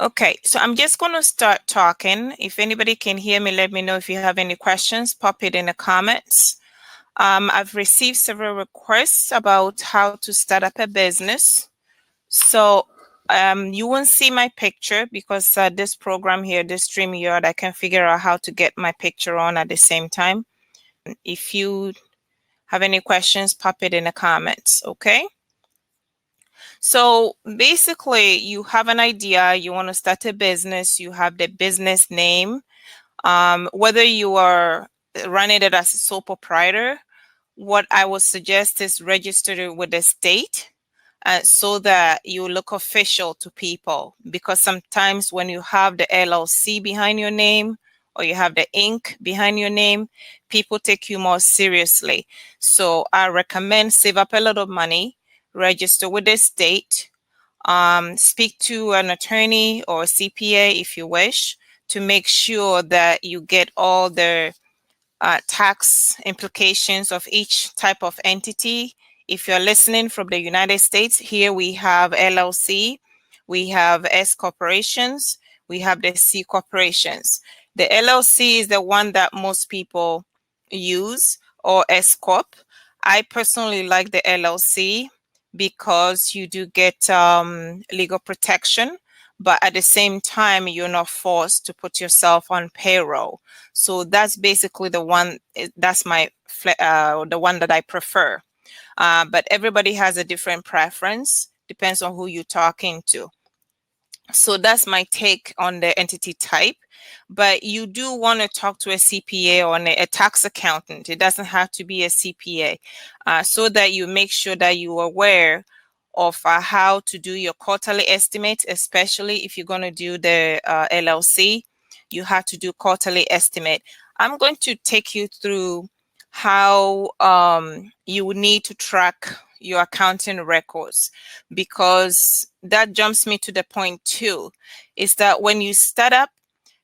Okay, so I'm just going to start talking. If anybody can hear me, let me know. If you have any questions, pop it in the comments. I've received several requests about how to start up a business. So you won't see my picture because this program here, this StreamYard, I can figure out how to get my picture on at the same time. If you have any questions, pop it in the comments, okay? So basically, you have an idea, you want to start a business, you have the business name. Whether you are running it as a sole proprietor, what I would suggest is register it with the state so that you look official to people. Because sometimes when you have the LLC behind your name or you have the Inc. behind your name, people take you more seriously. So I recommend save up a lot of money, register with the state, speak to an attorney or a CPA if you wish, to make sure that you get all the tax implications of each type of entity. If you're listening from the United States, here we have LLC, we have S corporations, we have the C corporations. The LLC is the one that most people use, or S corp. I personally like the LLC because you do get legal protection, but at the same time, you're not forced to put yourself on payroll. So that's basically the one, that's the one that I prefer. But everybody has a different preference, depends on who you're talking to. So that's my take on the entity type. But you do want to talk to a CPA or a tax accountant. It doesn't have to be a CPA, so that you make sure that you're aware of how to do your quarterly estimate, especially if you're going to do the LLC. You have to do quarterly estimate. I'm going to take you through how you would need to track your accounting records, because that jumps me to the point too, is that when you start up,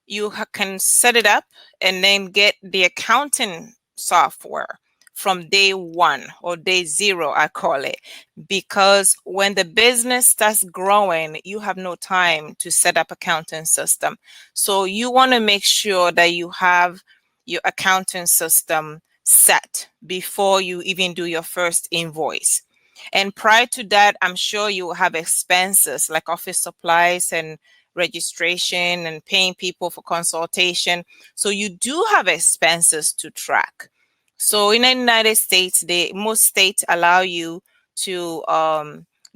you can set it up and then get the accounting software from day one, or day zero, I call it, because when the business starts growing, you have no time to set up accounting system. So you want to make sure that you have your accounting system set before you even do your first invoice. And prior to that, I'm sure you will have expenses like office supplies and registration and paying people for consultation. So you do have expenses to track. So in the United States, most states allow you to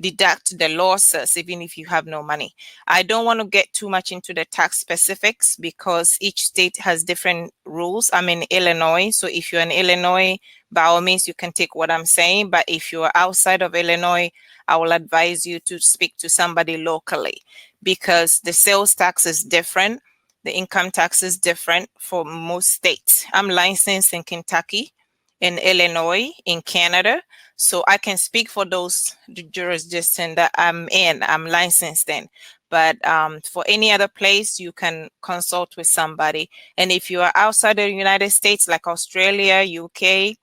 deduct the losses even if you have no money. I don't want to get too much into the tax specifics because each state has different rules. I'm in Illinois, so if you're in Illinois, by all means, you can take what I'm saying. But if you're outside of Illinois, I will advise you to speak to somebody locally, because the sales tax is different. The income tax is different for most states. I'm licensed in Kentucky, in Illinois, in Canada. So I can speak for those jurisdictions that I'm in, I'm licensed in. But for any other place, you can consult with somebody. And if you are outside the United States, like Australia, UK,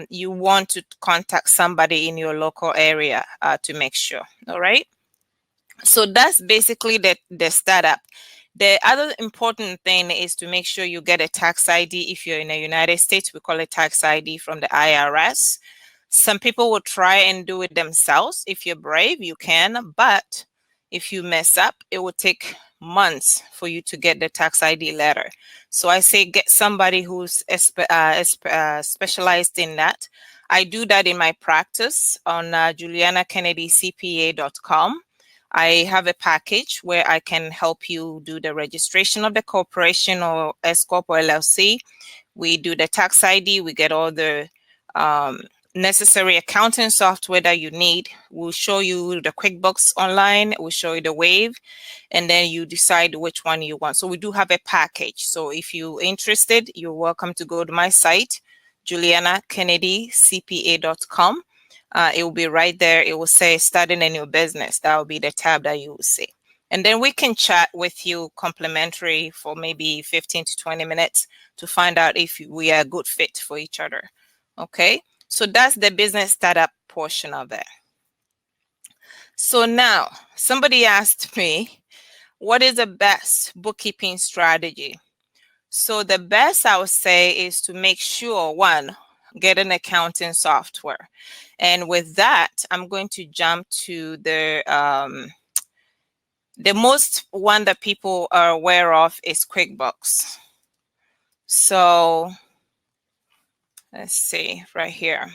you want to contact somebody in your local area to make sure. All right. So that's basically the startup. The other important thing is to make sure you get a tax ID. If you're in the United States, we call it tax ID from the IRS. Some people will try and do it themselves. If you're brave, you can, but if you mess up, it will take months for you to get the tax ID letter. So I say get somebody who's specialized in that. I do that in my practice on julianakennedy.cpa.com. I have a package where I can help you do the registration of the corporation or S Corp or LLC. We do the tax ID, we get all the necessary accounting software that you need. We'll show you the QuickBooks online, we'll show you the Wave, and then you decide which one you want. So we do have a package. So if you're interested, you're welcome to go to my site, julianakennedy.cpa.com. It will be right there. It will say starting a new business. That will be the tab that you will see. And then we can chat with you complimentary for maybe 15 to 20 minutes to find out if we are a good fit for each other. Okay, so that's the business startup portion of it. So now somebody asked me, what is the best bookkeeping strategy? So the best I would say is to make sure, one, get an accounting software. And with that, I'm going to jump to the most one that people are aware of is QuickBooks. So let's see right here.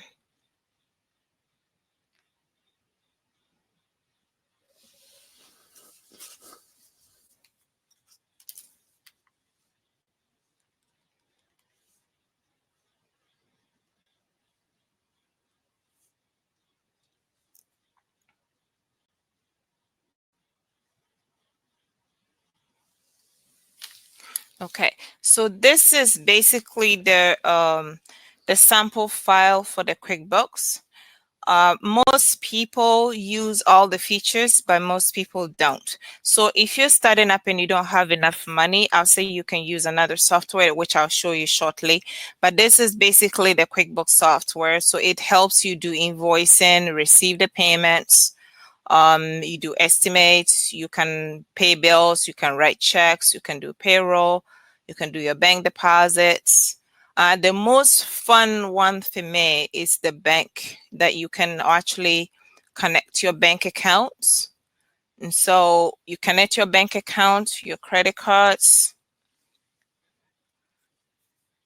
Okay, so this is basically the sample file for the QuickBooks. Most people use all the features, but most people don't. So if you're starting up and you don't have enough money, I'll say you can use another software, which I'll show you shortly. But this is basically the QuickBooks software. So it helps you do invoicing, receive the payments. You do estimates, you can pay bills, you can write checks, you can do payroll, you can do your bank deposits. The most fun one for me is the bank, that you can actually connect your bank accounts. And so you connect your bank account, your credit cards.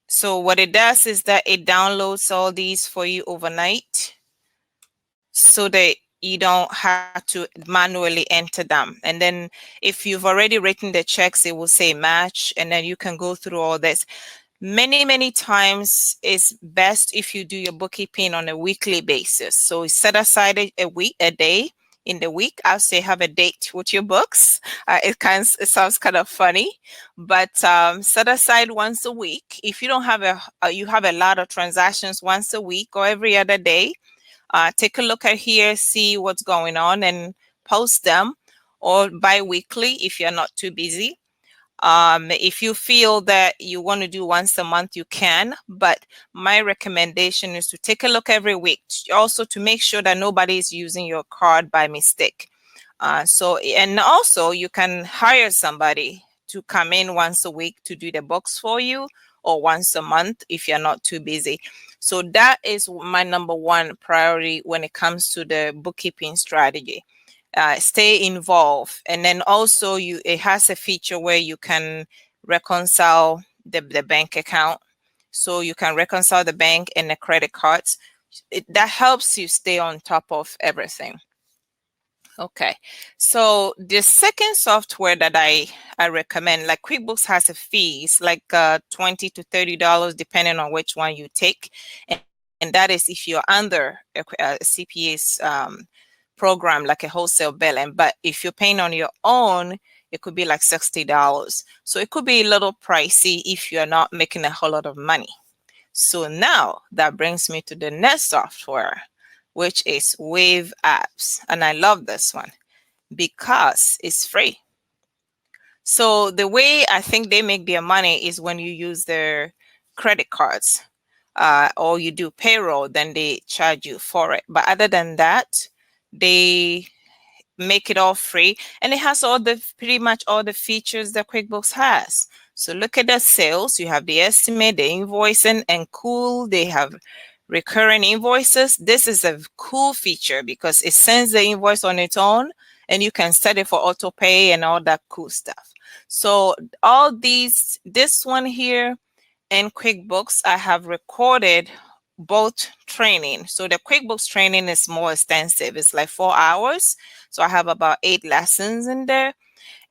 So what it does is that it downloads all these for you overnight, so that you don't have to manually enter them. And then if you've already written the checks, it will say match, and then you can go through all this. Many times it's best if you do your bookkeeping on a weekly basis. So set aside a day in the week. I'll say have a date with your books. It sounds kind of funny, but set aside once a week. If you don't have you have a lot of transactions, once a week or every other day, take a look at here, see what's going on, and post them, or bi-weekly if you're not too busy. If you feel that you want to do once a month, you can, but my recommendation is to take a look every week, also to make sure that nobody is using your card by mistake. And also you can hire somebody to come in once a week to do the books for you, or once a month if you're not too busy. So that is my number one priority when it comes to the bookkeeping strategy. Stay involved. And then also it has a feature where you can reconcile the bank account. So you can reconcile the bank and the credit cards. That helps you stay on top of everything. Okay, so the second software that I recommend, like QuickBooks has a fee. It's like $20 to $30 depending on which one you take, and that is if you're under a CPA's program, like a wholesale billing. But if you're paying on your own, it could be like $60. So it could be a little pricey if you're not making a whole lot of money. So now that brings me to the next software, which is Waveapps. And I love this one because it's free. So the way I think they make their money is when you use their credit cards, or you do payroll, then they charge you for it. But other than that, they make it all free, and it has pretty much all the features that QuickBooks has. So look at the sales. You have the estimate, the invoicing, and cool, they have recurring invoices. This is a cool feature because it sends the invoice on its own, and you can set it for auto pay and all that cool stuff. So all this one here in QuickBooks, I have recorded both training. So the QuickBooks training is more extensive. It's like 4 hours. So I have about 8 lessons in there.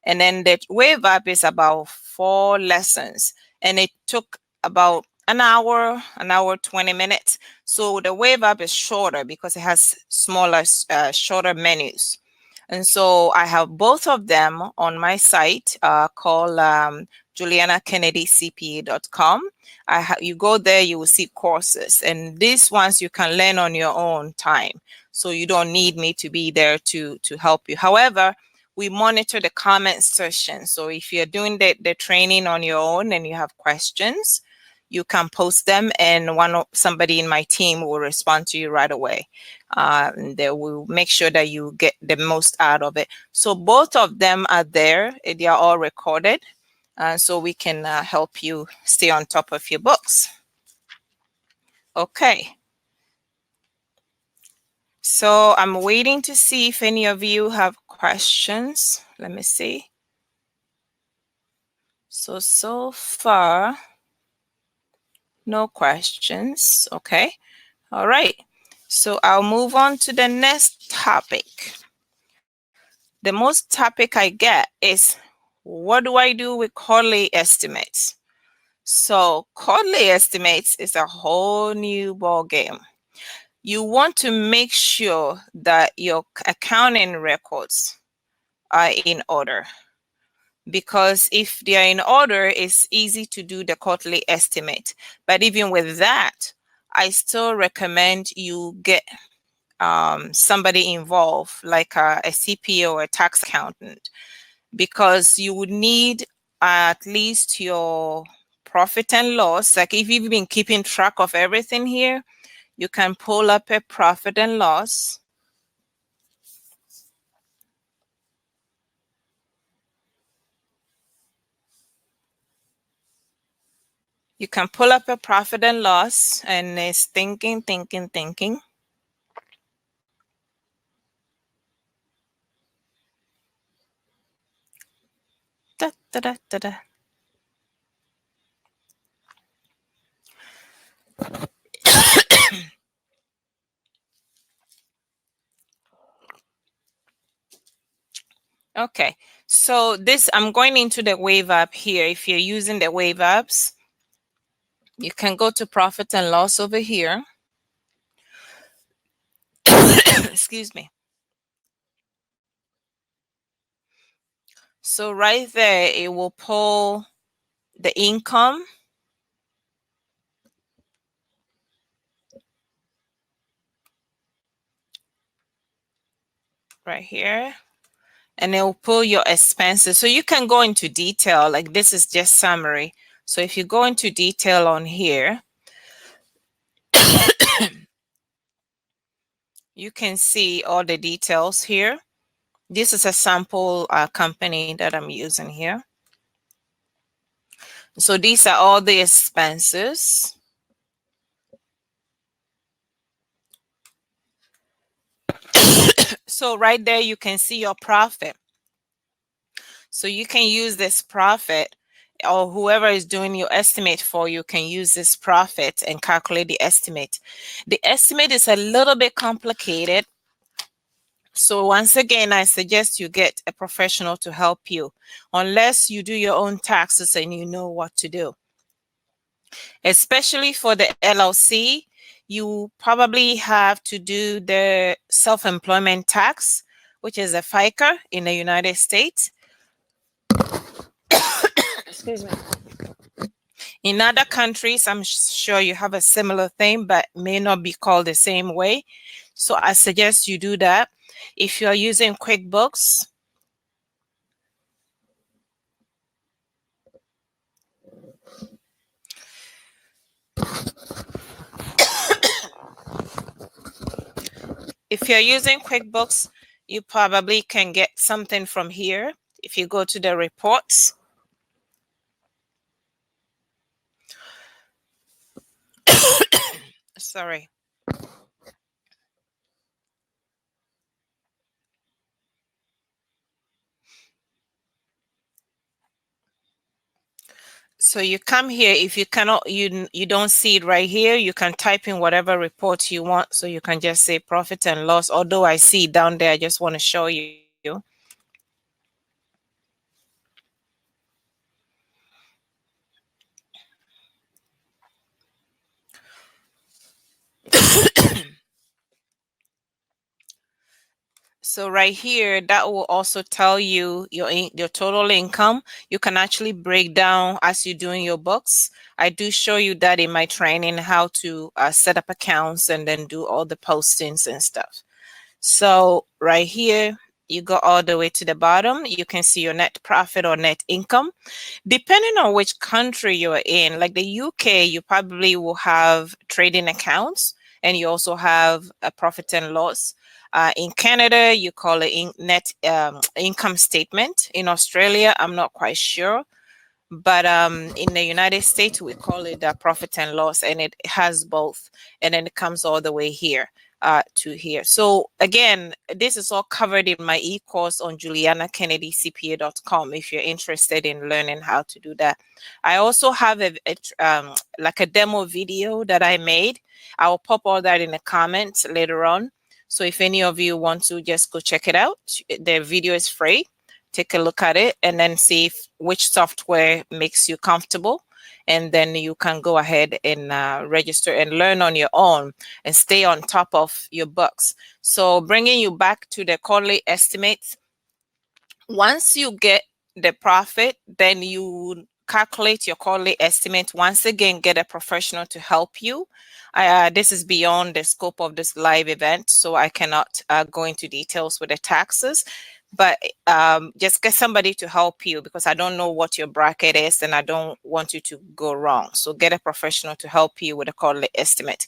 And then the Waveapp is about 4 lessons. And it took about an hour 20 minutes. So the Waveapp is shorter because it has smaller, shorter menus. And so I have both of them on my site called JulianaKennedyCPA.com. You go there, you will see courses, and these ones you can learn on your own time. So you don't need me to be there to help you. However, we monitor the comment section. So if you're doing the training on your own and you have questions, you can post them, and somebody in my team will respond to you right away. And they will make sure that you get the most out of it. So both of them are there. They are all recorded. So we can help you stay on top of your books. Okay. So I'm waiting to see if any of you have questions. Let me see. So far, no questions. Okay. All right. So I'll move on to the next topic. The most topic I get is, what do I do with quarterly estimates? So quarterly estimates is a whole new ball game. You want to make sure that your accounting records are in order, because if they are in order, it's easy to do the quarterly estimate. But even with that, I still recommend you get somebody involved, like a CPA or a tax accountant, because you would need at least your profit and loss. Like if you've been keeping track of everything here, you can pull up a profit and loss. You can pull up a profit and loss, and it's thinking. Da, da, da, da, da. Okay, so this, I'm going into the Wave app here. If you're using the Wave apps, you can go to profit and loss over here. Excuse me. So right there, it will pull the income. Right here. And it will pull your expenses. So you can go into detail, like this is just summary. So if you go into detail on here, you can see all the details here. This is a sample company that I'm using here. So these are all the expenses. So right there, you can see your profit. So you can use this profit, or whoever is doing your estimate for you can use this profit and calculate the estimate. The estimate is a little bit complicated. So once again, I suggest you get a professional to help you, unless you do your own taxes and you know what to do. Especially for the LLC, you probably have to do the self-employment tax, which is a FICA in the United States. Excuse me. In other countries, I'm sure you have a similar thing, but may not be called the same way. So I suggest you do that. If you are using QuickBooks, if you're using QuickBooks, you probably can get something from here. If you go to the reports, sorry. So you come here. If you cannot, you don't see it right here, you can type in whatever report you want. So you can just say profit and loss. Although I see it down there, I just want to show you. So right here, that will also tell you your total income. You can actually break down as you're doing your books. I do show you that in my training, how to set up accounts and then do all the postings and stuff. So right here, you go all the way to the bottom, you can see your net profit or net income. Depending on which country you're in, like the UK, you probably will have trading accounts and you also have a profit and loss. In Canada, you call it net income statement. In Australia, I'm not quite sure. But in the United States, we call it profit and loss, and it has both. And then it comes all the way here to here. So again, this is all covered in my e-course on julianakennedy.cpa.com if you're interested in learning how to do that. I also have like a demo video that I made. I will pop all that in the comments later on. So if any of you want to, just go check it out. The video is free. Take a look at it and then see which software makes you comfortable. And then you can go ahead and register and learn on your own and stay on top of your books. So bringing you back to the quarterly estimates, once you get the profit, then you calculate your quarterly estimate. Once again, get a professional to help you. This is beyond the scope of this live event, so I cannot go into details with the taxes. But just get somebody to help you because I don't know what your bracket is and I don't want you to go wrong. So get a professional to help you with a quarterly estimate.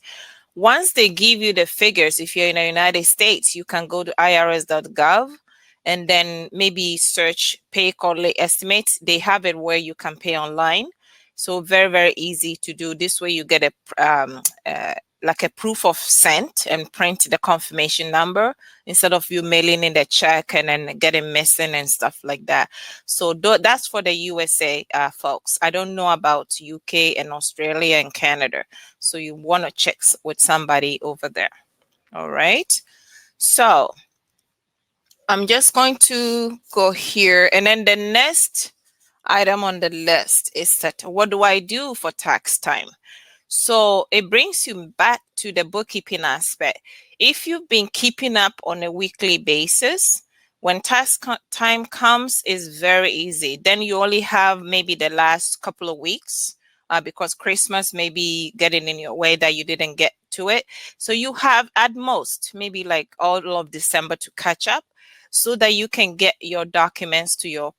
Once they give you the figures, if you're in the United States, you can go to irs.gov and then maybe search pay quarterly estimates. They have it where you can pay online. So very, very easy to do. This way you get like a proof of sent and print the confirmation number instead of you mailing in the check and then getting missing and stuff like that. So that's for the USA folks. I don't know about UK and Australia and Canada. So you want to check with somebody over there. All right. So I'm just going to go here. And then the next item on the list is that what do I do for tax time? So it brings you back to the bookkeeping aspect. If you've been keeping up on a weekly basis, when tax time comes, it's very easy. Then you only have maybe the last couple of weeks because Christmas may be getting in your way that you didn't get to it. So you have at most maybe like all of December to catch up so that you can get your documents to your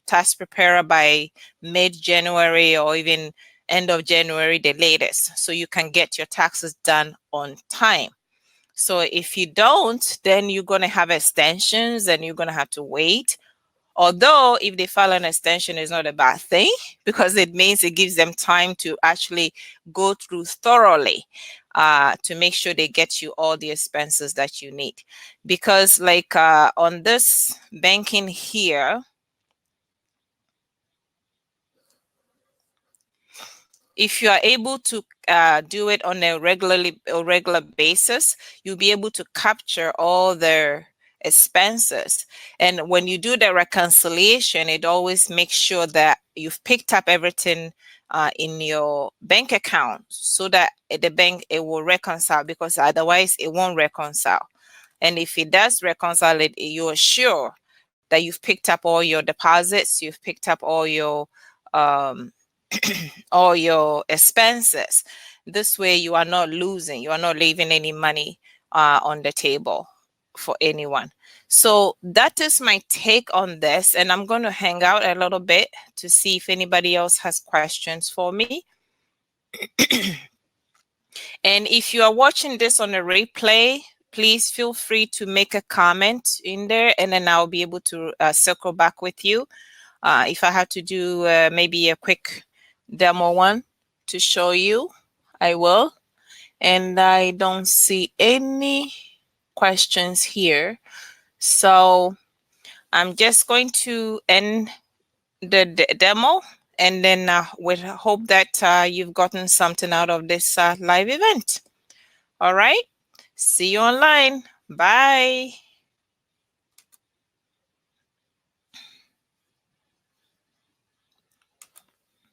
tax preparer by mid-January or even end of January, the latest, so you can get your taxes done on time. So if you don't, then you're going to have extensions and you're going to have to wait. Although if they file an extension, it's not a bad thing because it means it gives them time to actually go through thoroughly to make sure they get you all the expenses that you need. Because like on this banking here, if you are able to do it on a regular basis, you'll be able to capture all their expenses. And when you do the reconciliation, it always makes sure that you've picked up everything in your bank account so that the bank, it will reconcile, because otherwise it won't reconcile. And if it does reconcile it, you're sure that you've picked up all your deposits, you've picked up all your all your expenses. This way you are not losing, you are not leaving any money on the table for anyone. So that is my take on this, and I'm going to hang out a little bit to see if anybody else has questions for me. And if you are watching this on a replay, please feel free to make a comment in there, and then I'll be able to circle back with you. If I have to do maybe a quick demo one to show you, I will. And I don't see any questions here. So I'm just going to end the demo, and then we hope that you've gotten something out of this live event. All right. See you online. Bye.